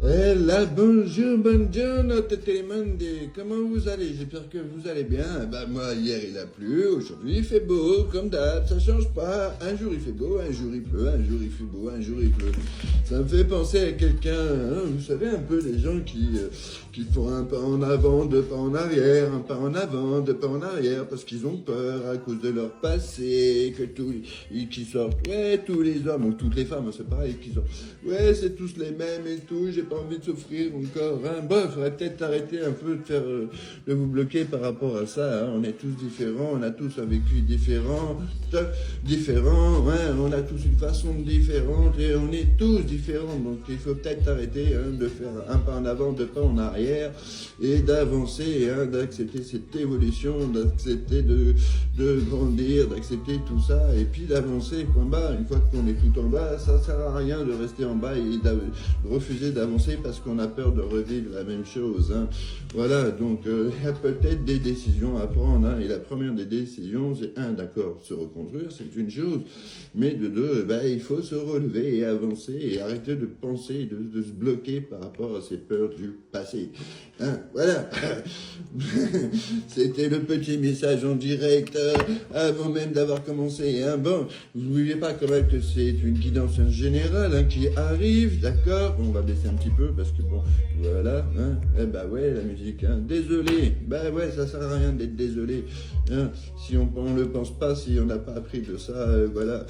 Eh là, bonjour, buongiorno, Tetelemande. Comment vous allez? J'espère que vous allez bien. Bah, moi, hier, il a plu, aujourd'hui, il fait beau, comme d'hab, ça change pas. Un jour, il fait beau, un jour, il pleut, un jour, il fait beau, un jour, il pleut. Ça me fait penser à quelqu'un, hein, vous savez, un peu les gens qui font un pas en avant, deux pas en arrière, un pas en avant, deux pas en arrière, parce qu'ils ont peur à cause de leur passé, qui sortent, ouais, tous les hommes, ou toutes les femmes, c'est pareil, qui sortent, ouais, c'est tous les mêmes et tout, j'ai pas envie de souffrir encore, hein. Bon, il faudrait peut-être arrêter un peu de vous bloquer par rapport à ça, hein. On est tous différents, on a tous un vécu différent, ouais, on a tous une façon différente et on est tous différents, donc il faut peut-être arrêter, hein, de faire un pas en avant, deux pas en arrière et d'avancer, hein, d'accepter cette évolution, d'accepter de grandir, d'accepter tout ça et puis d'avancer point bas. Une fois qu'on est tout en bas, ça sert à rien de rester en bas et de refuser d'avancer parce qu'on a peur de revivre la même chose, hein. Voilà, donc il y a peut-être des décisions à prendre, hein, et la première des décisions, c'est un, d'accord, se reconstruire, c'est une chose, mais de deux, il faut se relever et avancer et arrêter de penser, de se bloquer par rapport à ses peurs du passé, hein, voilà. C'était le petit message en direct avant même d'avoir commencé, hein. Bon, n'oubliez pas quand même que c'est une guidance générale, hein, qui arrive, d'accord, on va baisser un petit peu parce que bon, voilà, hein, eh bah ouais, la musique, hein, désolé, bah ouais, ça sert à rien d'être désolé, hein, si on le pense pas, si on n'a pas appris de ça, voilà.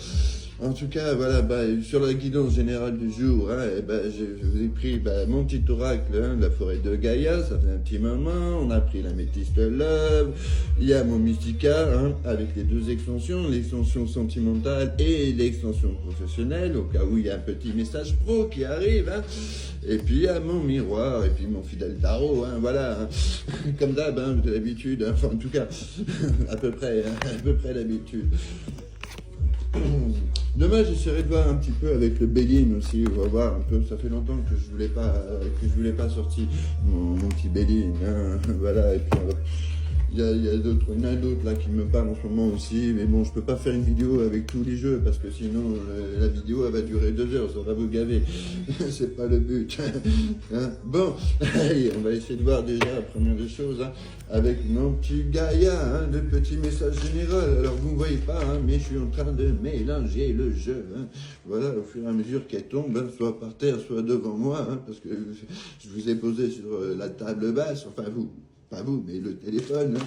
En tout cas, voilà, sur la guidance générale du jour, hein, je vous ai pris mon petit oracle, hein, de la forêt de Gaïa, ça fait un petit moment, on a pris la métiste Love, il y a mon Mystica, hein, avec les deux extensions, l'extension sentimentale et l'extension professionnelle, au cas où il y a un petit message pro qui arrive, hein, et puis il y a mon miroir, et puis mon fidèle tarot, hein, voilà, hein, comme d'hab, hein, de l'habitude, hein, enfin en tout cas, à peu près d'habitude. Demain, j'essaierai de voir un petit peu avec le Béline aussi, on va voir un peu, ça fait longtemps que je voulais pas sortir mon petit Béline, hein, voilà, et puis il y en a d'autres là qui me parlent en ce moment aussi, mais bon, je peux pas faire une vidéo avec tous les jeux, parce que sinon, la vidéo, elle va durer 2 heures, ça va vous gaver, c'est pas le but, hein. Bon, allez, on va essayer de voir déjà la première des choses, hein, avec mon petit Gaïa, hein, le petit message général. Alors, vous ne voyez pas, hein, mais je suis en train de mélanger le jeu, hein. Voilà, au fur et à mesure qu'elle tombe, hein, soit par terre, soit devant moi, hein, parce que je vous ai posé sur la table basse, enfin pas vous, mais le téléphone, hein.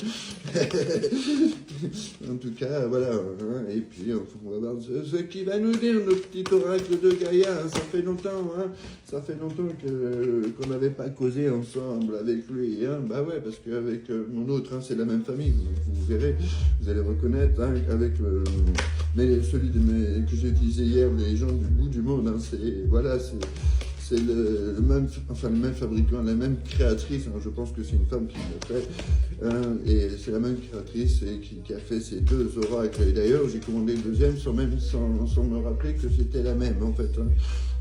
En tout cas, voilà, hein. Et puis on va voir ce qui va nous dire notre petit oracle de Gaïa, hein. Ça fait longtemps, hein, qu'on n'avait pas causé ensemble avec lui, hein. Bah ouais, parce qu'avec mon autre, hein, c'est la même famille, vous verrez, vous allez reconnaître, hein, avec mais celui que j'ai utilisé hier, les gens du bout du monde, hein, c'est le même fabricant, la même créatrice, hein, je pense que c'est une femme qui l'a fait, hein, et c'est la même créatrice qui a fait ces deux oracles. Et d'ailleurs, j'ai commandé le deuxième sans me rappeler que c'était la même, en fait, hein.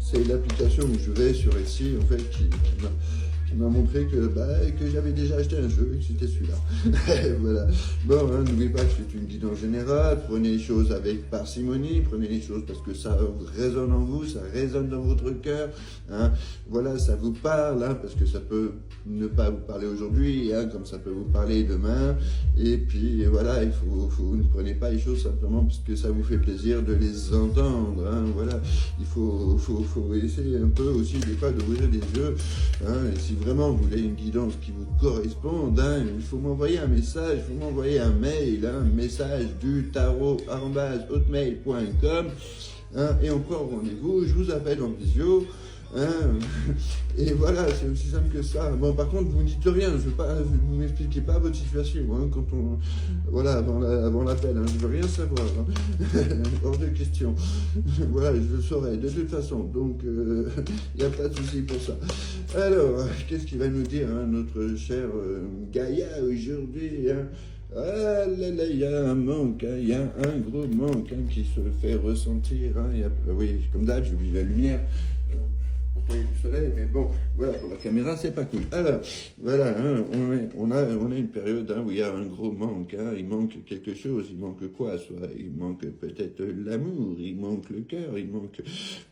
C'est l'application où je vais sur Etsy, en fait, qui m'a montré que j'avais déjà acheté un jeu et que c'était celui-là. Voilà. Bon, hein, n'oubliez pas que c'est une guidance générale, prenez les choses avec parcimonie, prenez les choses parce que ça résonne en vous, ça résonne dans votre cœur, hein. Voilà, ça vous parle, hein, parce que ça peut ne pas vous parler aujourd'hui, hein, comme ça peut vous parler demain, et puis voilà, vous ne prenez pas les choses simplement parce que ça vous fait plaisir de les entendre, hein. Voilà, il faut essayer un peu aussi des fois d'ouvrir les yeux, hein, et si vraiment vous voulez une guidance qui vous corresponde, hein, il faut m'envoyer un message, il faut m'envoyer un mail, hein, message du tarot@hotmail.com, hein, et encore rendez-vous, je vous appelle en visio, hein, et voilà, c'est aussi simple que ça. Bon, par contre, vous ne dites rien, vous m'expliquez pas votre situation, hein, voilà, avant l'appel, hein, je veux rien savoir, hein. Hors de question. Voilà, je le saurai de toute façon, donc il n'y a pas de souci pour ça. Alors, qu'est-ce qu'il va nous dire, hein, notre cher Gaïa aujourd'hui, hein? Ah là là, il y a un manque, hein, il y a un gros manque, hein, qui se fait ressentir, hein, oui, comme d'hab, j'oublie la lumière. Du soleil, mais bon, voilà, pour la caméra, c'est pas cool. Alors, voilà, hein, on a une période où il y a un gros manque, hein, il manque quelque chose, il manque quoi, soit il manque peut-être l'amour, il manque le cœur, il manque,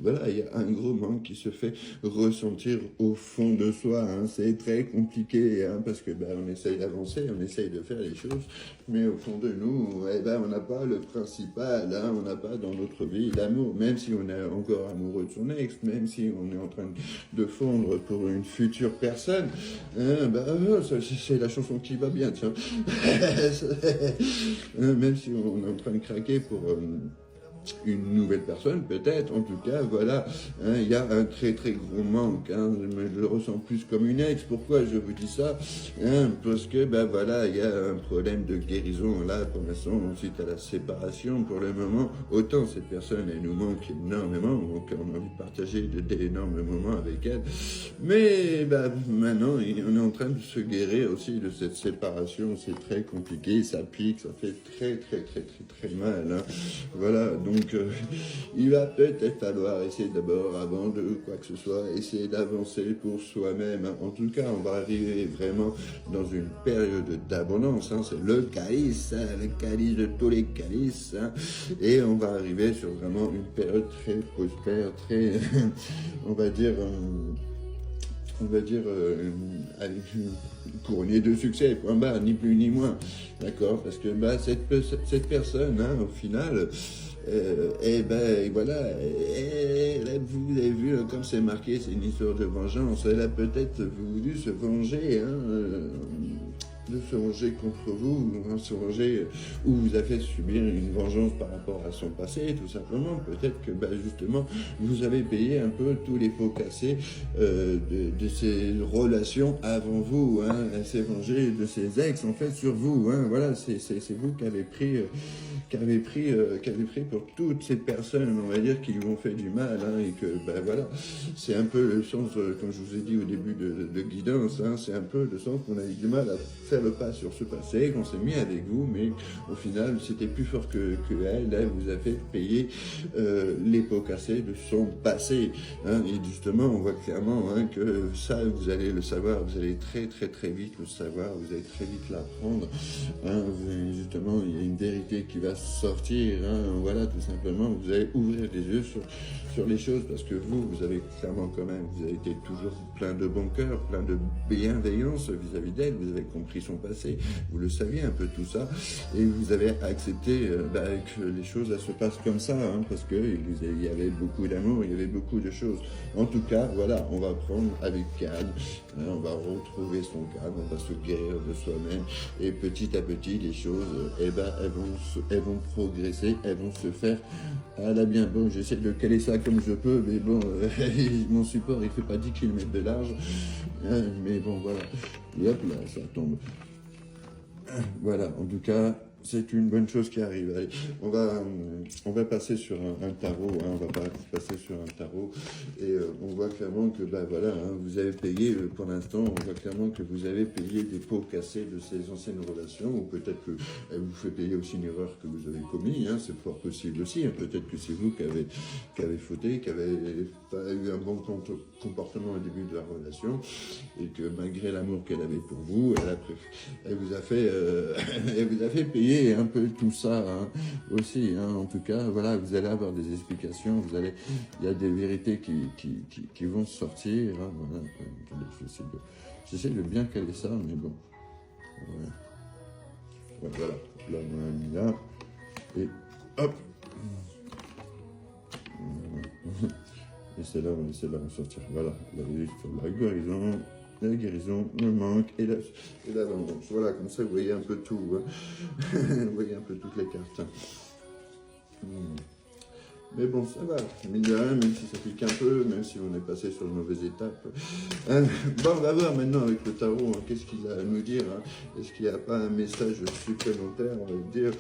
voilà, il y a un gros manque qui se fait ressentir au fond de soi, hein, c'est très compliqué, hein, parce que on essaye d'avancer, on essaye de faire les choses, mais au fond de nous, on n'a pas le principal, hein, on n'a pas dans notre vie l'amour, même si on est encore amoureux de son ex, même si on est en train de fondre pour une future personne, hein, c'est la chanson qui va bien, tiens. Même si on est en train de craquer pour une nouvelle personne, peut-être, en tout cas, voilà, hein, il y a un très très gros manque, hein, je le ressens plus comme une ex. Pourquoi je vous dis ça, hein, parce que, voilà, il y a un problème de guérison, là, pour l'instant, ensuite à la séparation, pour le moment, autant cette personne, elle nous manque énormément, donc on a envie de partager d'énormes moments avec elle, mais, maintenant, on est en train de se guérir aussi de cette séparation, c'est très compliqué, ça pique, ça fait très très très très très mal, hein, voilà, donc il va peut-être falloir essayer d'abord, avant de quoi que ce soit, essayer d'avancer pour soi-même. En tout cas, on va arriver vraiment dans une période d'abondance. Hein. C'est le calice de tous les calices. Hein. Et on va arriver sur vraiment une période très prospère, très, on va dire, avec une couronnée de succès, point barre, ni plus ni moins. D'accord? Parce que cette personne, hein, au final, voilà, vous avez vu comme c'est marqué, c'est une histoire de vengeance. Elle a peut-être voulu se venger, hein, de se venger contre vous, hein, se venger, ou vous a fait subir une vengeance par rapport à son passé, tout simplement. Peut-être que justement, vous avez payé un peu tous les pots cassés de ces relations avant vous. Hein. Elle s'est vengée de ses ex, en fait, sur vous. Hein. Voilà, c'est vous qui avez pris pour toutes ces personnes, on va dire, qui lui ont fait du mal, hein, et que, voilà, c'est un peu le sens, comme je vous ai dit au début de guidance, hein, c'est un peu le sens qu'on a eu du mal à faire le pas sur ce passé, qu'on s'est mis avec vous, mais au final, c'était plus fort que elle vous a fait payer les pots cassés de son passé, hein, et justement, on voit clairement, hein, que ça, vous allez le savoir, vous allez très très très vite le savoir, vous allez très vite l'apprendre, hein, justement, il y a une vérité qui va sortir, hein, voilà, tout simplement, vous allez ouvrir les yeux sur les choses, parce que vous avez clairement quand même, vous avez été toujours plein de bon cœur, plein de bienveillance vis-à-vis d'elle, vous avez compris son passé, vous le saviez un peu tout ça, et vous avez accepté que les choses elles se passent comme ça, hein, parce que il y avait beaucoup d'amour, il y avait beaucoup de choses. En tout cas, voilà, on va prendre avec calme, hein, on va retrouver son calme, on va se guérir de soi-même, et petit à petit, les choses, elles vont progresser, elles vont se faire à la bien. Bon, j'essaie de caler ça comme je peux, mais bon, mon support, il fait pas 10 km de large, hein, mais bon, voilà, et hop là, ça tombe. Voilà, en tout cas, c'est une bonne chose qui arrive. Allez, on va passer sur un tarot, hein, on va passer sur un tarot, et on voit clairement que, voilà, hein, vous avez payé, pour l'instant, on voit clairement que vous avez payé des pots cassés de ces anciennes relations, ou peut-être que elle vous fait payer aussi une erreur que vous avez commise, hein, c'est fort possible aussi, hein, peut-être que c'est vous qui avez fauté, qui avez pas eu un bon comportement au début de la relation, et que malgré l'amour qu'elle avait pour vous, elle vous a fait payer un peu tout ça, hein, aussi, hein. En tout cas, voilà, vous allez avoir des explications, il y a des vérités qui vont sortir, hein, voilà. J'essaie de bien caler ça, mais bon, ouais, voilà, là on a mis là, et hop, et c'est là on sortir, voilà, la guérison, le manque et l'abondance. Voilà, comme ça, vous voyez un peu tout. Hein. Vous voyez un peu toutes les cartes. Mais bon, ça va, mine de rien, même si ça pique un peu, même si on est passé sur une mauvaise étape. Bon, on va voir maintenant avec le tarot, hein, qu'est-ce qu'il a à nous dire. Hein. Est-ce qu'il n'y a pas un message supplémentaire, on va dire,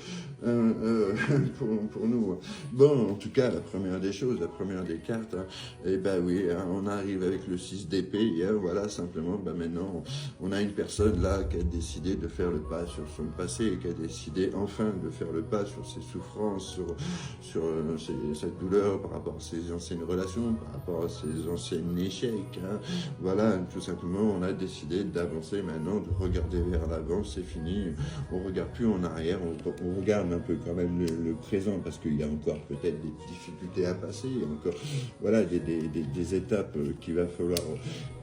pour nous. Hein. Bon, en tout cas, la première des choses, la première des cartes, hein, oui, hein, on arrive avec le 6 d'épée, et voilà, simplement, maintenant, on a une personne là qui a décidé de faire le pas sur son passé, et qui a décidé enfin de faire le pas sur ses souffrances, sur cette douleur, par rapport à ses anciennes relations, par rapport à ses anciens échecs. Voilà, tout simplement, on a décidé d'avancer maintenant, de regarder vers l'avant, c'est fini. On regarde plus en arrière, on regarde un peu quand même le présent, parce qu'il y a encore peut-être des difficultés à passer, il y a encore voilà, des étapes qu'il va falloir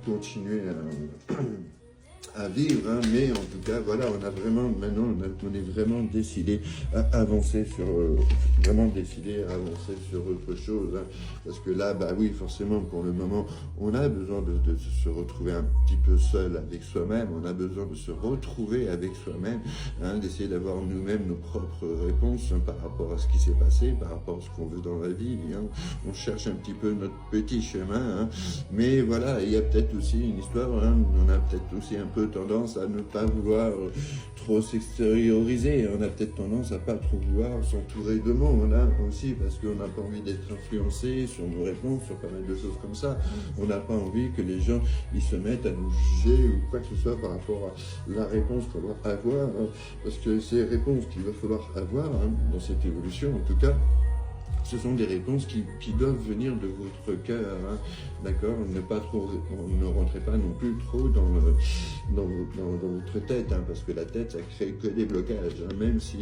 continuer à vivre, mais en tout cas, voilà, on a vraiment, maintenant, on est vraiment décidé à avancer sur, autre chose, parce que là, bah oui, forcément, pour le moment, on a besoin de se retrouver un petit peu seul avec soi-même, on a besoin de se retrouver avec soi-même, d'essayer d'avoir nous-mêmes nos propres réponses par rapport à ce qui s'est passé, par rapport à ce qu'on veut dans la vie, on cherche un petit peu notre petit chemin, mais voilà, il y a peut-être aussi une histoire, on a peut-être aussi un peu tendance à ne pas vouloir trop s'extérioriser, on a peut-être tendance à pas trop vouloir s'entourer de monde aussi, parce qu'on n'a pas envie d'être influencé sur nos réponses, sur pas mal de choses comme ça. On n'a pas envie que les gens ils se mettent à nous juger ou quoi que ce soit par rapport à la réponse qu'on doit avoir, parce que ces réponses qu'il va falloir avoir dans cette évolution, en tout cas, ce sont des réponses qui doivent venir de votre cœur, d'accord? Ne rentrez pas non plus trop dans votre tête, parce que la tête, ça crée que des blocages, même si,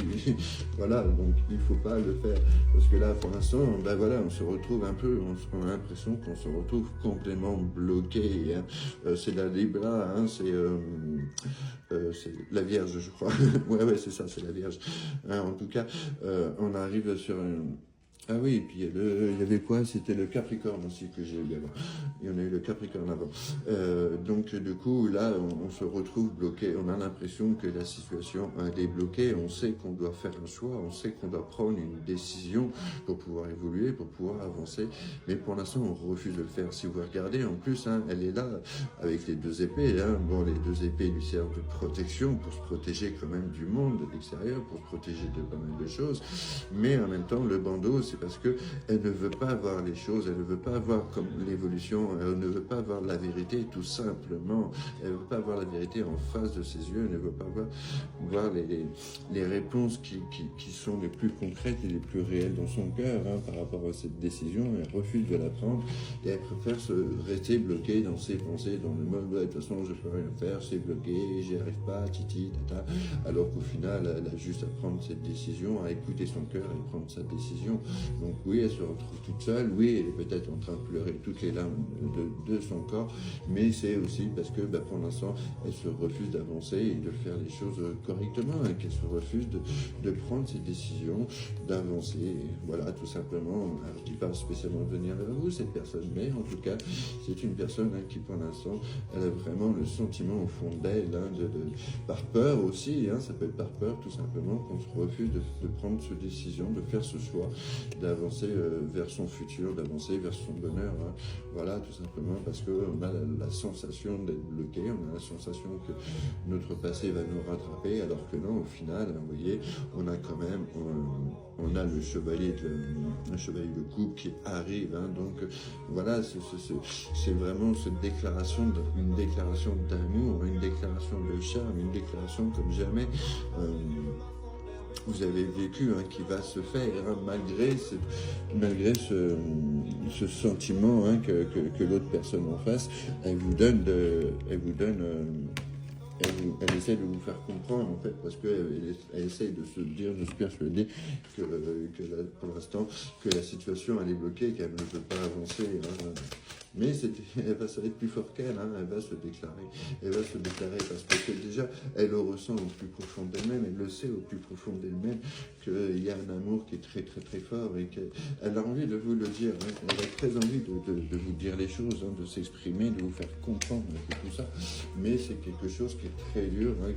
voilà, donc il faut pas le faire, parce que là, pour l'instant, ben voilà, on se retrouve un peu, on a l'impression qu'on se retrouve complètement bloqué, c'est la Libra, c'est la Vierge, je crois, ouais, c'est ça, c'est la Vierge, en tout cas, on arrive sur ah oui, et puis il y avait quoi? C'était le Capricorne aussi que j'ai eu avant. Il y en a eu le Capricorne avant. Donc du coup, là, on se retrouve bloqué. On a l'impression que la situation est bloquée. On sait qu'on doit faire un choix. On sait qu'on doit prendre une décision pour pouvoir évoluer, pour pouvoir avancer. Mais pour l'instant, on refuse de le faire. Si vous regardez, en plus, elle est là avec les deux épées. Bon, les deux épées lui servent de protection pour se protéger quand même du monde de l'extérieur, pour se protéger de pas mal de choses. Mais en même temps, le bandeau, c'est parce que elle ne veut pas voir les choses, elle ne veut pas voir comme l'évolution, elle ne veut pas voir la vérité, tout simplement. Elle ne veut pas voir la vérité en face de ses yeux, elle ne veut pas voir les réponses qui sont les plus concrètes et les plus réelles dans son cœur par rapport à cette décision. Elle refuse de la prendre et elle préfère rester bloquée dans ses pensées, dans le mode de toute façon je peux rien faire, c'est bloqué, j'y arrive pas, titi, tata, alors qu'au final elle a juste à prendre cette décision, à écouter son cœur et prendre sa décision. Donc oui, elle se retrouve toute seule, oui, elle est peut-être en train de pleurer toutes les larmes de son corps, mais c'est aussi parce que pour l'instant, elle se refuse d'avancer et de faire les choses correctement, qu'elle se refuse de prendre ses décisions, d'avancer, voilà, tout simplement. Alors, je ne dis pas spécialement de venir vers vous, cette personne, mais en tout cas, c'est une personne qui, pour l'instant, elle a vraiment le sentiment au fond d'elle, par peur aussi, ça peut être par peur, tout simplement, qu'on se refuse de prendre cette décision, de faire ce choix, d'avancer vers son futur, d'avancer vers son bonheur, voilà, tout simplement parce qu'on a la sensation d'être bloqué, on a la sensation que notre passé va nous rattraper, alors que non, au final, vous voyez, on a quand même, on a le chevalier de coupe qui arrive, donc voilà, c'est vraiment une déclaration d'amour, une déclaration de charme, une déclaration comme jamais vous avez vécu, qui va se faire, malgré ce sentiment que l'autre personne en face, elle essaie de vous faire comprendre, en fait, parce qu'elle essaie de se persuader que pour l'instant, que la situation elle est bloquée, qu'elle ne peut pas avancer. Mais ça va être plus fort qu'elle, elle va se déclarer, parce que déjà, elle le ressent au plus profond d'elle-même, elle le sait au plus profond d'elle-même, qu'il y a un amour qui est très très très fort, et qu'elle a envie de vous le dire, elle a très envie de vous dire les choses, de s'exprimer, de vous faire comprendre tout ça, mais c'est quelque chose qui est très dur, et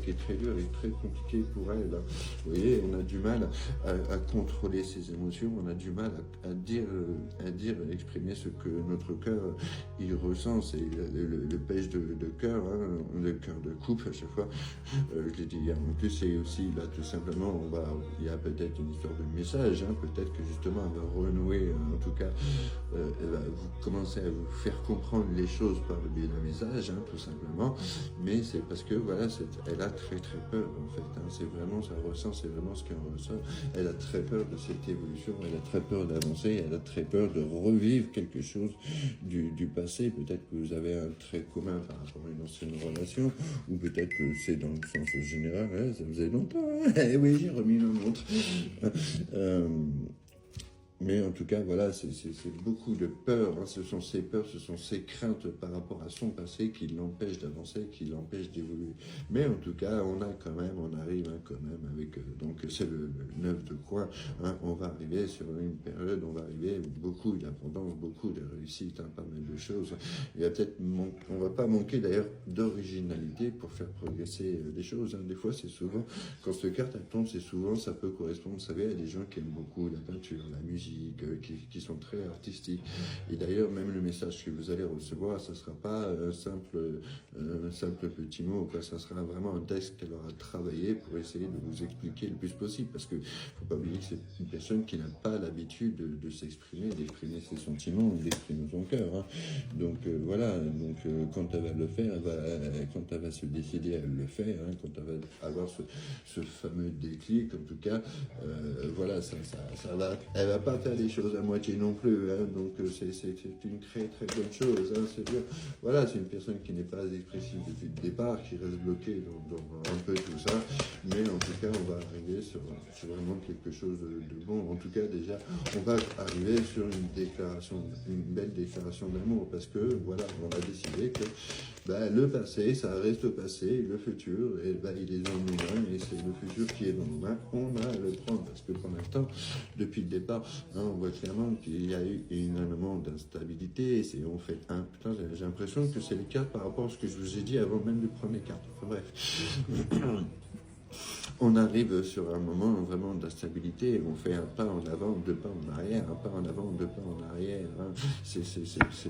très compliqué pour elle. Vous voyez, on a du mal à contrôler ses émotions, on a du mal à dire, exprimer ce que notre cœur il ressent, c'est le pêche de cœur, hein, le cœur de couple à chaque fois. Je l'ai dit hier. En plus, c'est aussi là tout simplement, il y a peut-être une histoire de message, hein, peut-être que justement elle va renouer, en tout cas, elle va vous commencer à vous faire comprendre les choses par le biais d'un message, hein, tout simplement. Mais c'est parce que voilà, elle a très très peur en fait. Hein, c'est vraiment, ça ressent, c'est vraiment ce qu'elle ressent. Elle a très peur de cette évolution, elle a très peur d'avancer, elle a très peur de revivre quelque chose du passé. Peut-être que vous avez un trait commun par rapport à une ancienne relation, ou peut-être que c'est dans le sens général, hein, ça faisait longtemps, hein. Eh oui, j'ai remis ma montre. Mais en tout cas, voilà, c'est beaucoup de peur, hein. Ce sont ces peurs, ce sont ces craintes par rapport à son passé qui l'empêchent d'avancer, qui l'empêchent d'évoluer. Mais en tout cas, on arrive hein, quand même avec, donc c'est le 9 de coin, hein, on va arriver sur une période, on va arriver beaucoup d'abondance, beaucoup de réussite, hein, pas mal de choses. Il va peut-être on va pas manquer d'ailleurs d'originalité pour faire progresser les choses, hein. Des fois, c'est souvent, quand cette carte elle tombe, c'est souvent, ça peut correspondre, vous savez, à des gens qui aiment beaucoup la peinture, la musique, qui sont très artistiques. Et d'ailleurs, même le message que vous allez recevoir, ça ne sera pas un simple petit mot, quoi. Ça sera vraiment un texte qu'elle aura travaillé pour essayer de vous expliquer le plus possible. Parce qu'il ne faut pas oublier que c'est une personne qui n'a pas l'habitude de s'exprimer, d'exprimer ses sentiments, d'exprimer son cœur. Hein. Donc voilà, quand elle va le faire, quand elle va se décider à le faire, hein, quand elle va avoir ce fameux déclic, en tout cas, voilà, elle va pas faire les choses à moitié non plus, hein, donc c'est une très très bonne chose, hein, c'est bien. Voilà, c'est une personne qui n'est pas expressive depuis le départ, qui reste bloquée dans un peu tout ça, mais en tout cas on va arriver sur vraiment quelque chose de bon. En tout cas déjà on va arriver sur une belle déclaration d'amour, parce que voilà, on a décidé que le passé ça reste passé, le futur il est dans nos mains, et c'est le futur qui est dans nos mains, on a à le prendre, parce que pour l'instant depuis le départ, hein, on voit clairement qu'il y a eu énormément d'instabilité. Putain, j'ai l'impression que c'est le cas par rapport à ce que je vous ai dit avant même du premier carte. Enfin, bref. On arrive sur un moment vraiment d'instabilité, on fait un pas en avant, deux pas en arrière, un pas en avant, deux pas en arrière. Hein. C'est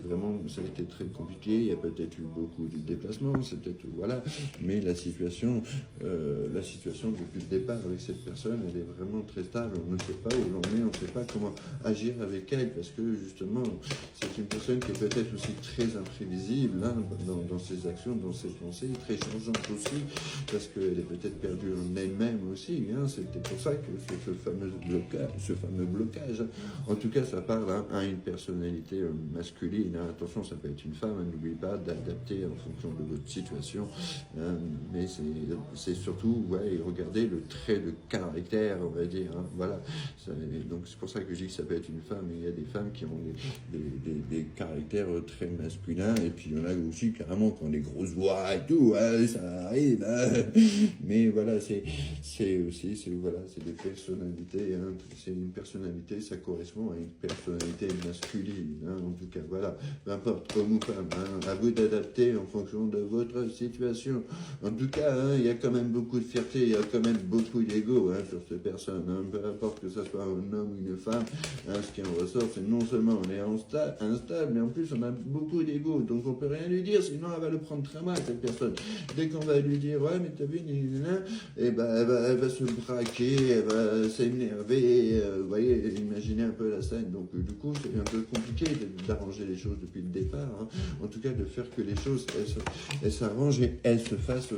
vraiment, ça a été très compliqué, il y a peut-être eu beaucoup de déplacements, c'est peut-être, voilà, mais la situation depuis le départ avec cette personne, elle est vraiment très stable, on ne sait pas où l'on est, on ne sait pas comment agir avec elle, parce que justement, c'est une personne qui est peut-être aussi très imprévisible, hein, dans ses actions, dans ses pensées, très changeante aussi, parce qu'elle est peut-être perdue en elle-même aussi, hein. C'était pour ça que ce fameux blocage, hein. En tout cas, ça parle à une personnalité masculine, hein. Attention, ça peut être une femme, hein. N'oubliez pas d'adapter en fonction de votre situation, hein. Mais c'est surtout, regardez le trait de caractère, on va dire, hein. Voilà. Donc c'est pour ça que je dis que ça peut être une femme, mais il y a des femmes qui ont des caractères très masculins, et puis il y en a aussi carrément qui ont des grosses voix et tout, hein, ça arrive, hein. Mais voilà, c'est des personnalités, hein. C'est une personnalité, ça correspond à une personnalité masculine, hein. En tout cas, voilà, peu importe, homme ou femme, hein, à vous d'adapter en fonction de votre situation. En tout cas, hein, il y a quand même beaucoup de fierté, il y a quand même beaucoup d'ego, hein, sur cette personne, hein. Peu importe que ce soit un homme ou une femme, hein, ce qui en ressort, c'est non seulement on est instable, mais en plus on a beaucoup d'ego, donc on peut rien lui dire, sinon elle va le prendre très mal, cette personne. Dès qu'on va lui dire, ouais, mais t'as vu, et elle va se braquer, elle va s'énerver, vous voyez, imaginez un peu la scène. Donc du coup, c'est un peu compliqué d'arranger les choses depuis le départ, hein. En tout cas, de faire que les choses, elles s'arrangent et elles se fassent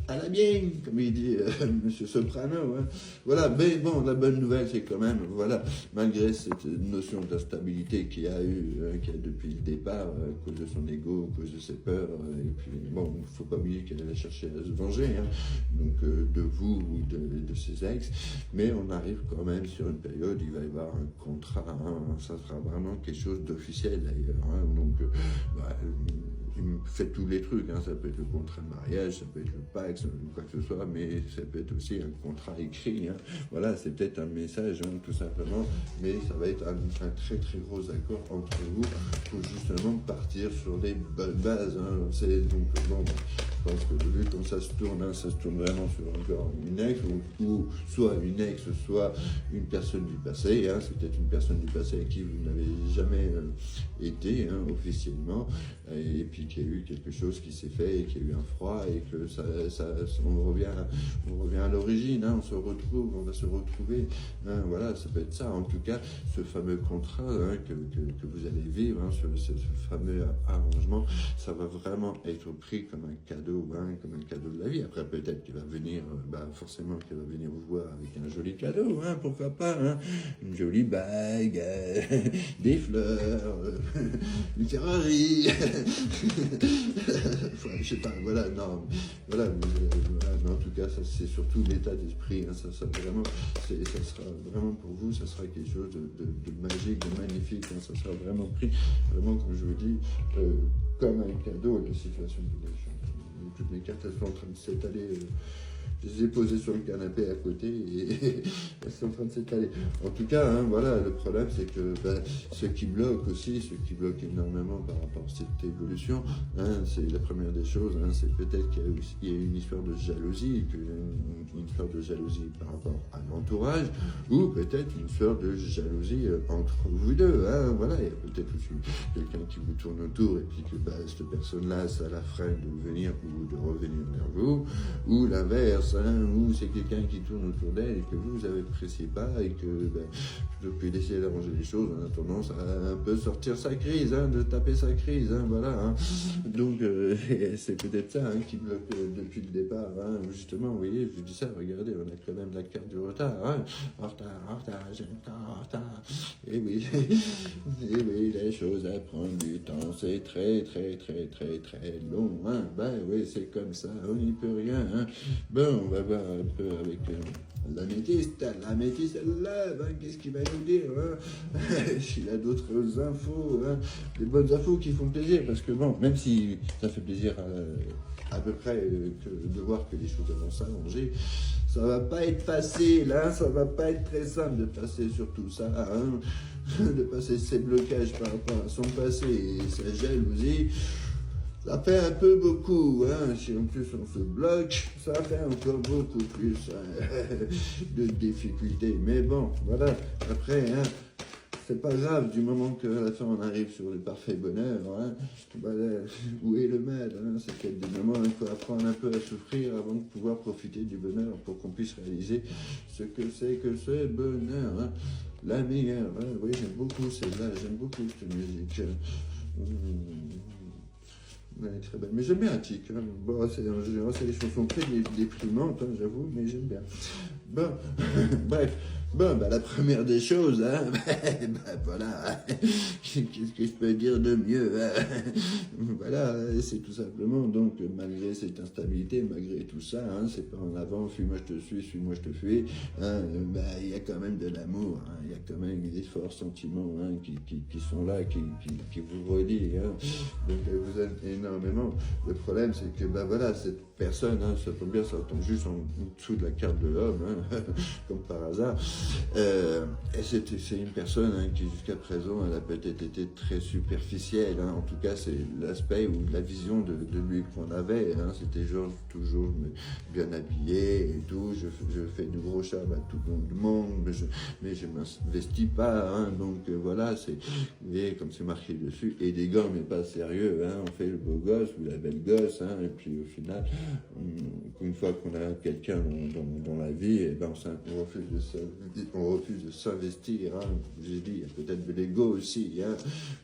à la bien, comme il dit Monsieur Soprano, hein. Voilà, mais bon, la bonne nouvelle, c'est quand même, voilà, malgré cette notion d'instabilité qu'il y a depuis le départ, à cause de son ego, à cause de ses peurs, et puis bon, il ne faut pas oublier qu'elle allait chercher à se venger, hein, donc de vous ou de ses ex, mais on arrive quand même sur une période, il va y avoir un contrat, hein, ça sera vraiment quelque chose d'officiel d'ailleurs, hein, donc il me fait tous les trucs, hein, ça peut être le contrat de mariage, ça peut être le pacte, quoi que ce soit, mais ça peut être aussi un contrat écrit, hein. Voilà, c'est peut-être un message, hein, tout simplement, mais ça va être un très très gros accord entre vous pour justement partir sur des bonnes bases, hein. C'est donc bon, je pense que vu comme ça se tourne, hein, ça se tourne vraiment sur encore une ex, ou soit une ex, soit une personne du passé, hein, c'est peut-être une personne du passé avec qui vous n'avez jamais été, hein, officiellement, et puis qu'il y a eu quelque chose qui s'est fait, et qu'il y a eu un froid, et que on revient à l'origine, hein, on va se retrouver, hein, voilà, ça peut être ça, en tout cas, ce fameux contrat, hein, que vous allez vivre, hein, ce fameux arrangement, ça va vraiment être pris comme un cadeau, hein, comme un cadeau de la vie. Après, peut-être qu'il va venir, forcément qu'il va venir vous voir avec un joli cadeau, hein, pourquoi pas, hein, une jolie bague, des fleurs, une Ferrari, enfin, je sais pas, voilà, non, voilà, mais en tout cas, ça c'est surtout l'état d'esprit, hein, ça vraiment, ça sera vraiment pour vous, ça sera quelque chose de magique, de magnifique, hein, ça sera vraiment pris, vraiment, comme je vous dis, comme un cadeau, la situation de toutes mes cartes, elles sont en train de s'étaler. Je les ai posées sur le canapé à côté et elles sont en train de s'étaler. En tout cas, hein, voilà, le problème, c'est que ce qui bloque aussi, ce qui bloque énormément par rapport à cette évolution, hein, c'est la première des choses, hein, c'est peut-être qu'il y a une histoire de jalousie, une histoire de jalousie par rapport à l'entourage, ou peut-être une histoire de jalousie entre vous deux. Hein, voilà, il y a peut-être aussi quelqu'un qui vous tourne autour et puis que cette personne-là, ça la freine de venir ou de revenir vers vous, ou l'inverse. Ou c'est quelqu'un qui tourne autour d'elle et que vous appréciez pas et que plutôt que d'essayer d'arranger les choses, on a tendance à un peu sortir sa crise, hein, de taper sa crise, hein, voilà. Hein. Donc c'est peut-être ça, hein, qui bloque depuis le départ. Hein. Justement, vous voyez, je dis ça, regardez, on a quand même la carte du retard. Hein. En retard, j'ai en retard. Et oui, et oui, les choses à prendre du temps, c'est très long. Hein. Oui, c'est comme ça, on n'y peut rien. Hein. Bon, on va voir un peu avec l'améthyste. L'améthyste, elle lève, hein, qu'est-ce qu'il va nous dire, hein. S'il a d'autres infos, hein, des bonnes infos qui font plaisir, parce que bon, même si ça fait plaisir à peu près de voir que les choses vont s'allonger, ça va pas être facile, hein, ça va pas être très simple de passer sur tout ça, hein, de passer ses blocages par rapport à son passé et sa jalousie. Ça fait un peu beaucoup, hein. Si en plus on se bloque, ça fait encore beaucoup plus de difficultés. Mais bon, voilà, après, hein, c'est pas grave, du moment qu'à la fin on arrive sur le parfait bonheur, hein, voilà, où est le mal, hein, c'est qu'il y a des moments où il faut apprendre un peu à souffrir avant de pouvoir profiter du bonheur pour qu'on puisse réaliser ce que c'est que ce bonheur, hein. La meilleure, hein, oui, j'aime beaucoup celle-là, j'aime beaucoup cette musique. Elle est très belle, mais j'aime bien Attic. Hein. Bon, en général, c'est des chansons très déprimantes, hein, j'avoue, mais j'aime bien. Bon, bref. Bon, la première des choses, hein, voilà, qu'est-ce que je peux dire de mieux, hein. Voilà, c'est tout simplement, donc, malgré cette instabilité, malgré tout ça, hein, c'est pas en avant, fuis-moi je te suis-moi je te fuis, hein, il y a quand même de l'amour, hein, il y a quand même des forts sentiments, hein, qui sont là, qui vous relient, hein, donc vous aimez énormément. Le problème, c'est que, voilà, cette personne, hein, ça tombe bien, ça tombe juste en dessous de la carte de l'homme, hein, comme par hasard. Et c'est une personne, hein, qui jusqu'à présent elle a peut-être été très superficielle, hein. En tout cas c'est l'aspect ou la vision de lui qu'on avait, hein. C'était genre toujours bien habillé et tout, je fais du gros charme à tout le monde, mais je m'investis pas, hein. Donc voilà, c'est, vous voyez comme c'est marqué dessus, et des gars mais pas sérieux, hein. On fait le beau gosse ou la belle gosse, hein. Et puis au final, une fois qu'on a quelqu'un dans la vie, et on refuse de s'investir, hein. J'ai dit, il y a peut-être de l'ego aussi, hein.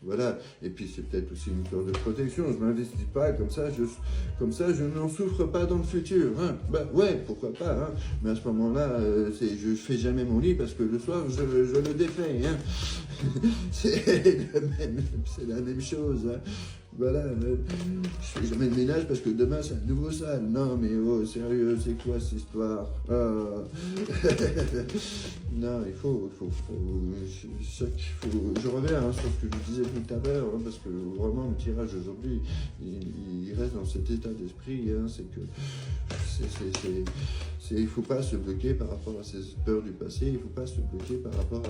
Voilà. Et puis c'est peut-être aussi une sorte de protection. Je m'investis pas comme ça, je n'en souffre pas dans le futur, hein. Ouais, pourquoi pas, hein. Mais à ce moment-là, je fais jamais mon lit parce que le soir je le défais, hein. C'est la même chose, hein. Voilà, je fais jamais de ménage parce que demain c'est un nouveau sale. Non mais oh, sérieux, c'est quoi cette histoire? Non, il faut, je reviens, hein, sur ce que je disais tout à l'heure, hein, parce que vraiment le tirage aujourd'hui, il reste dans cet état d'esprit, hein, c'est que il faut pas se bloquer par rapport à ces peurs du passé, il faut pas se bloquer par rapport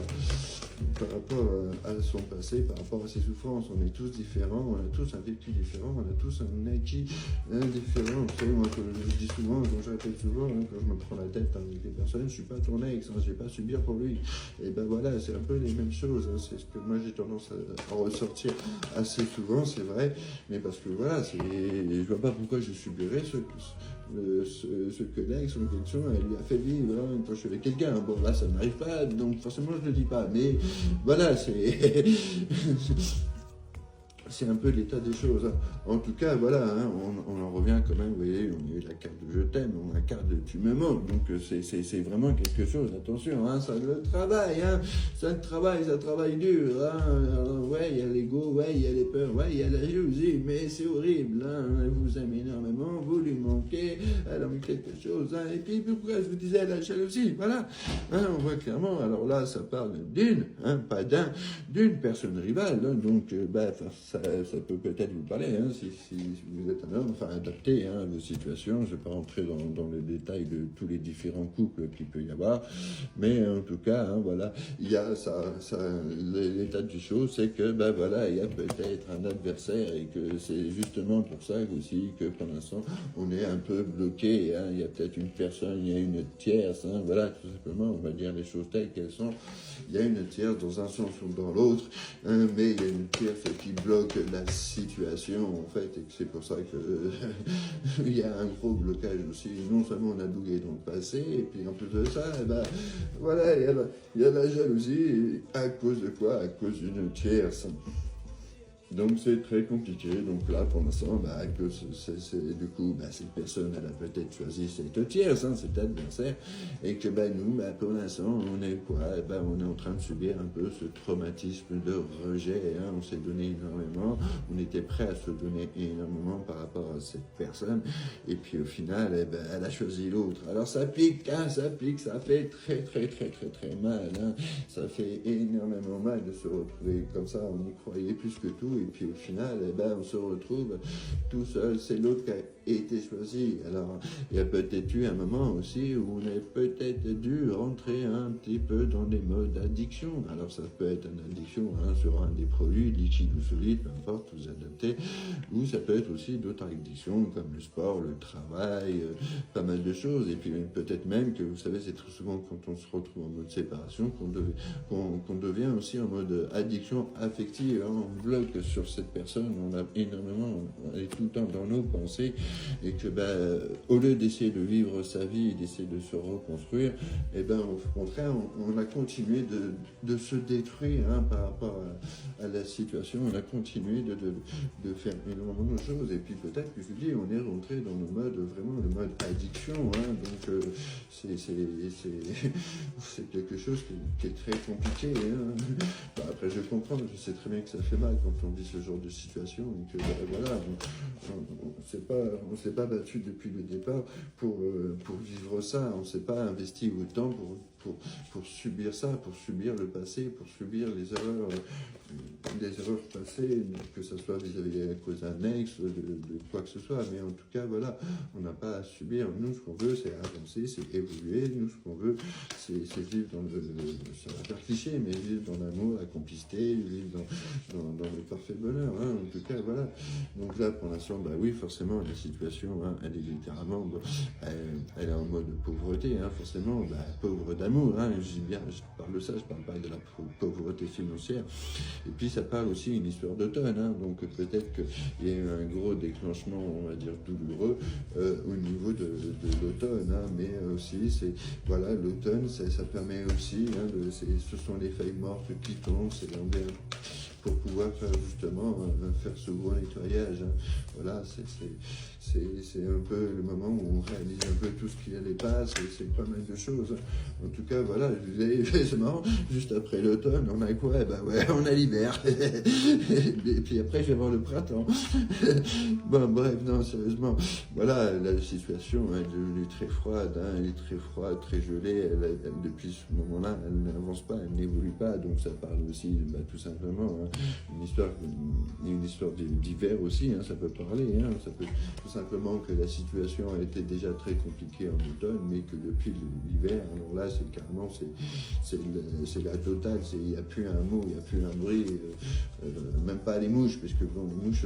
par rapport à son passé, par rapport à ses souffrances. On est tous différents, on a tous un vécu différent, on a tous un acquis différent. Vous savez, moi, comme je dis souvent, comme je répète souvent, quand je me prends la tête avec des personnes, je ne suis pas ton ex, je ne vais pas subir pour lui. Et ben voilà, c'est un peu les mêmes choses. C'est ce que moi j'ai tendance à ressortir assez souvent, c'est vrai, mais parce que voilà, je vois pas pourquoi je subirais ce que l'ex en question elle lui a fait vivre quand je suis avec quelqu'un. Bon, là ça n'arrive pas, donc forcément je le dis pas, mais voilà, c'est un peu l'état des choses. En tout cas, voilà, on en revient quand même, vous voyez, on a eu la carte de je t'aime, on a la carte de tu me manques, donc c'est vraiment quelque chose, attention, ça le travail, ça travaille dur, alors, ouais, il y a l'ego, ouais, il y a les peurs, ouais, il y a la jalousie, mais c'est horrible, elle vous aime énormément, vous lui manquez, elle a mis quelque chose, et puis pourquoi je vous disais la jalousie, voilà, on voit clairement, alors là, ça parle d'une, pas d'une personne rivale, donc, ça peut peut-être vous parler, si vous êtes un homme, adapté à vos situations. Je ne vais pas rentrer dans les détails de tous les différents couples qu'il peut y avoir, mais en tout cas, voilà, il y a l'état des choses, c'est que, voilà, il y a peut-être un adversaire et que c'est justement pour ça aussi que pour l'instant, on est un peu bloqué, il y a peut-être une personne, il y a une tierce, voilà, tout simplement, on va dire les choses telles qu'elles sont. Il y a une tierce dans un sens ou dans l'autre, mais il y a une tierce qui bloque la situation, en fait, et c'est pour ça que il y a un gros blocage aussi. Non seulement on a douillé dans le passé, et puis en plus de ça, voilà, il y a la jalousie, à cause de quoi? À cause d'une tierce. Donc c'est très compliqué. Donc là, pour l'instant, du coup, cette personne, elle a peut-être choisi cette tierce, cet adversaire, et que nous, pour l'instant, on est quoi? On est en train de subir un peu ce traumatisme de rejet. On s'est donné énormément, on était prêt à se donner énormément par rapport à cette personne, et puis au final, elle a choisi l'autre. Alors ça pique, ça fait très très très très très mal. Ça fait énormément mal de se retrouver comme ça. On y croyait plus que tout. Et puis au final, on se retrouve tout seul. C'est l'autre qui a été choisi. Alors, il y a peut-être eu un moment aussi où on a peut-être dû rentrer un petit peu dans des modes d'addiction. Alors, ça peut être une addiction sur un des produits, liquide ou solide, peu importe, vous adaptez. Ou ça peut être aussi d'autres addictions comme le sport, le travail, pas mal de choses. Et puis peut-être même que, vous savez, c'est très souvent quand on se retrouve en mode séparation qu'on devient aussi en mode addiction affective. On bloque sur cette personne, on a énormément, on est tout le temps dans nos pensées, et que au lieu d'essayer de vivre sa vie et d'essayer de se reconstruire, au contraire, on a continué de se détruire par rapport à la situation, on a continué de faire énormément de choses, et puis peut-être que je vous dis, on est rentré dans le mode, vraiment le mode addiction, donc c'est quelque chose qui est très compliqué. Après, je comprends, je sais très bien que ça fait mal quand on vit ce genre de situation, et que voilà, on s'est pas battu depuis le départ pour vivre ça, on s'est pas investi autant pour subir ça, pour subir le passé, pour subir les erreurs passées, que ce soit vis-à-vis à cause d'un ex, de quoi que ce soit, mais en tout cas, voilà, on n'a pas à subir. Nous, ce qu'on veut, c'est avancer, c'est évoluer. Nous, ce qu'on veut, c'est vivre ça va faire cliché, mais vivre dans l'amour, la complicité, vivre dans le parfait bonheur. En tout cas, voilà. Donc là, pour l'instant, oui, forcément, la situation, elle est littéralement, elle est en mode pauvreté, forcément, pauvre d'amour. Je dis bien, je parle de ça, je parle pas de la pauvreté financière. Et puis, ça parle aussi d'une histoire d'automne. Donc peut-être qu'il y a eu un gros déclenchement, on va dire, douloureux au niveau de l'automne. Mais aussi, voilà, l'automne, ça permet aussi, ce sont les feuilles mortes qui tombent, c'est l'ambiance pour pouvoir faire justement faire ce gros nettoyage. Voilà, c'est un peu le moment où on réalise un peu tout ce qui allait pas, c'est pas mal de choses. En tout cas, voilà, c'est marrant, juste après l'automne, on a quoi? On a l'hiver. Et puis après, je vais voir le printemps. Bon, bref, non, sérieusement, voilà, la situation est devenue très froide, elle est très froide, très gelée, depuis ce moment-là, elle n'avance pas, elle n'évolue pas, donc ça parle aussi, tout simplement, une histoire d'hiver aussi, hein, ça peut parler, hein, ça peut tout simplement que la situation a été déjà très compliquée en automne, mais que depuis l'hiver, alors là c'est carrément c'est la totale, il n'y a plus un mot, il n'y a plus un bruit, même pas les mouches, parce que bon, les mouches,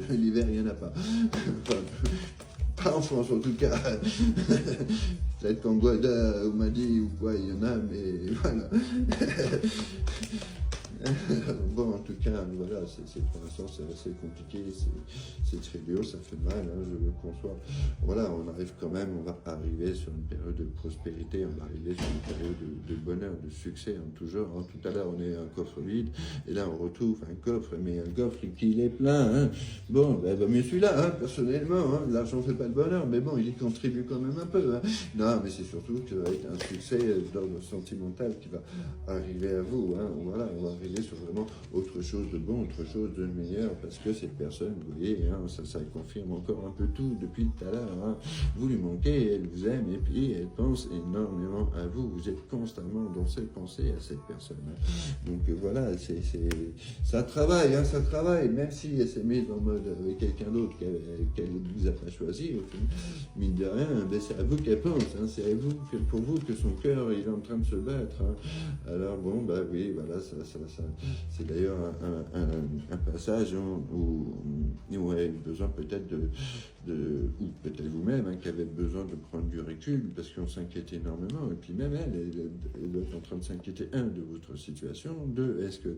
l'hiver il n'y en a pas. Enfin, pas en France en tout cas. Peut-être qu'en Guada ou Madi ou quoi, il y en a, mais voilà. Bon, en tout cas, voilà, pour l'instant, c'est assez compliqué, c'est très dur, ça fait mal, hein, je le conçois. Voilà, on arrive quand même, on va arriver sur une période de prospérité, on va arriver sur une période de bonheur, de succès, en tout genre. Hein. Tout à l'heure, on est un coffre vide, et là, on retrouve un coffre, mais un coffre qui est plein. Hein. Bon, ben, va mieux celui-là, hein, personnellement, hein. L'argent ne fait pas le bonheur, mais bon, il y contribue quand même un peu. Hein. Non, mais c'est surtout que ça va être un succès d'ordre sentimental qui va arriver à vous. Hein. Voilà, on va arriver sur vraiment autre chose de bon, autre chose de meilleur, parce que cette personne, vous voyez, hein, ça confirme encore un peu tout depuis tout à l'heure. Hein. Vous lui manquez, elle vous aime, et puis elle pense énormément à vous. Vous êtes constamment dans ses pensées à cette personne. Hein. Donc voilà, ça travaille, hein, ça travaille, même si elle s'est mise en mode avec quelqu'un d'autre qu'elle ne vous a pas choisi, au final, mine de rien, ben, c'est à vous qu'elle pense, hein, c'est à vous pour vous que son cœur il est en train de se battre. Hein. Alors bon, bah oui, voilà, c'est d'ailleurs un passage où elle a eu besoin peut-être ou peut-être vous-même, hein, qui avait besoin de prendre du recul parce qu'on s'inquiète énormément. Et puis même elle est en train de s'inquiéter, de votre situation, est-ce que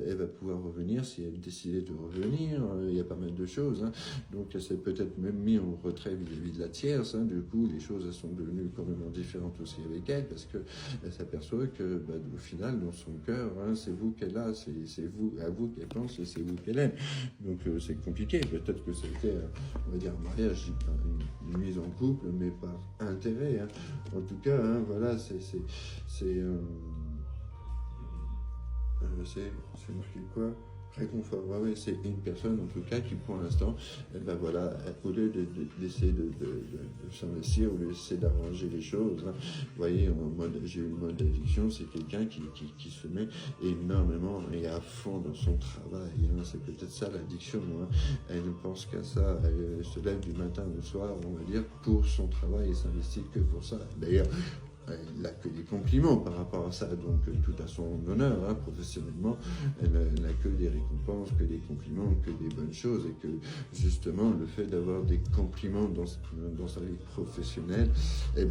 elle va pouvoir revenir si elle décidait de revenir. Il y a pas mal de choses. Hein. Donc elle s'est peut-être même mis en retrait vis-à-vis de la tierce. Hein. Du coup, les choses elles sont devenues complètement différentes aussi avec elle parce qu'elle s'aperçoit que au final, dans son cœur, hein, c'est vous qu'elle a, c'est à vous qu'elle pense et c'est vous qu'elle aime. Donc c'est compliqué. Peut-être que c'était, on va dire, un mariage, une mise en couple, mais par intérêt. Hein. En tout cas, hein, voilà, c'est marqué quoi? Réconfort, ouais, c'est une personne en tout cas qui pour l'instant, voilà, au lieu d'essayer de s'investir, au lieu d'essayer d'arranger les choses, hein, vous voyez, j'ai eu le mode d'addiction, c'est quelqu'un qui se met énormément et à fond dans son travail, hein, c'est peut-être ça l'addiction, hein, elle ne pense qu'à ça, elle se lève du matin au soir, on va dire, pour son travail et s'investit que pour ça. D'ailleurs, elle n'a que des compliments par rapport à ça, donc tout à son honneur, hein, professionnellement, elle n'a que des récompenses, que des compliments, que des bonnes choses, et que justement le fait d'avoir des compliments dans sa vie professionnelle,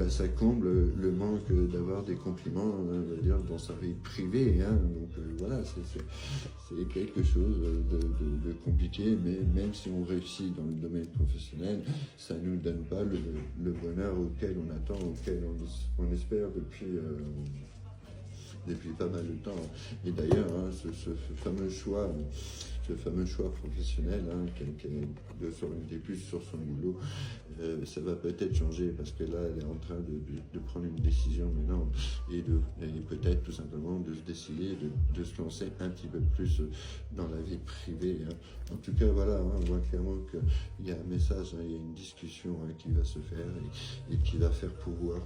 ça comble le manque d'avoir des compliments, on va dire, dans sa vie privée. Hein, donc voilà, c'est quelque chose de compliqué, mais même si on réussit dans le domaine professionnel, ça ne nous donne pas le bonheur auquel on attend, auquel on espère depuis pas mal de temps. Et d'ailleurs, hein, ce fameux choix professionnel, hein, de s'orienter plus sur son boulot, ça va peut-être changer parce que là, elle est en train de prendre une décision maintenant et peut-être tout simplement de se décider, de se lancer un petit peu plus dans la vie privée. Hein. En tout cas, voilà, hein, on voit clairement qu'il y a un message, hein, il y a une discussion hein, qui va se faire et qui va faire pouvoir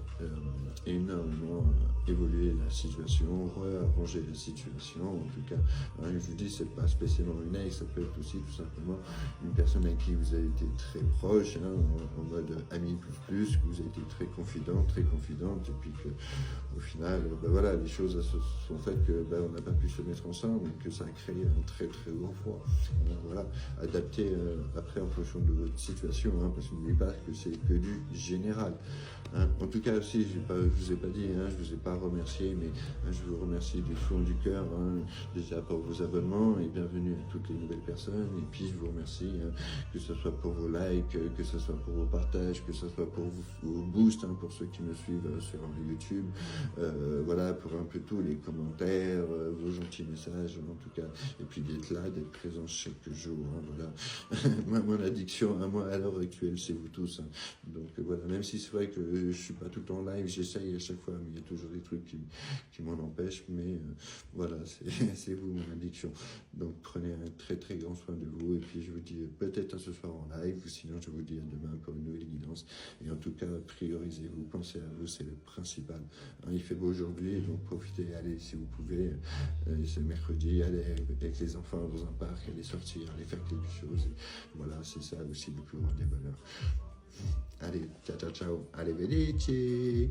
énormément évoluer la situation, arranger la situation. En tout cas, hein, je vous dis, c'est pas spécialement une ex, ça peut être aussi tout simplement une personne avec qui vous avez été très proche, hein, en mode ami plus, que vous avez été très confidente, et puis que au final, voilà, les choses se sont faites que on n'a pas pu se mettre ensemble et que ça a créé un très très gros froid. Voilà, adapter après en fonction de votre situation, hein, parce que n'oubliez pas que c'est que du général. Hein. En tout cas aussi, je vous ai pas dit, hein, je vous ai pas remercié, mais hein, je vous remercie du fond du cœur, hein, déjà pour vos abonnements et bienvenue à toutes les nouvelles personnes. Et puis je vous remercie, hein, que ce soit pour vos likes, que ce soit pour vos partages, que ce soit pour vos boosts, hein, pour ceux qui me suivent sur YouTube, voilà, pour un peu tous les commentaires, vos gentils messages, en tout cas, et puis d'être là, d'être présent chaque jour. Hein, voilà, mon addiction à moi à l'heure actuelle, c'est vous tous. Hein. Donc voilà, même si c'est vrai que je suis pas tout le temps en live, j'essaye à chaque fois, mais il y a toujours des trucs qui m'en empêchent, mais voilà, c'est vous mon addiction. Donc prenez un très très grand soin de vous, et puis je vous dis peut-être à ce soir en live, ou sinon je vous dis à demain pour encore une nouvelle guidance. Et en tout cas, priorisez-vous, pensez à vous, c'est le principal. Hein, il fait beau aujourd'hui, donc profitez, allez si vous pouvez. C'est mercredi, allez avec les enfants dans un parc, allez sortir, allez faire quelque chose. Et voilà, c'est ça aussi le plus grand des bonheurs. Allez, ciao, ciao, ciao. Allez, Felici.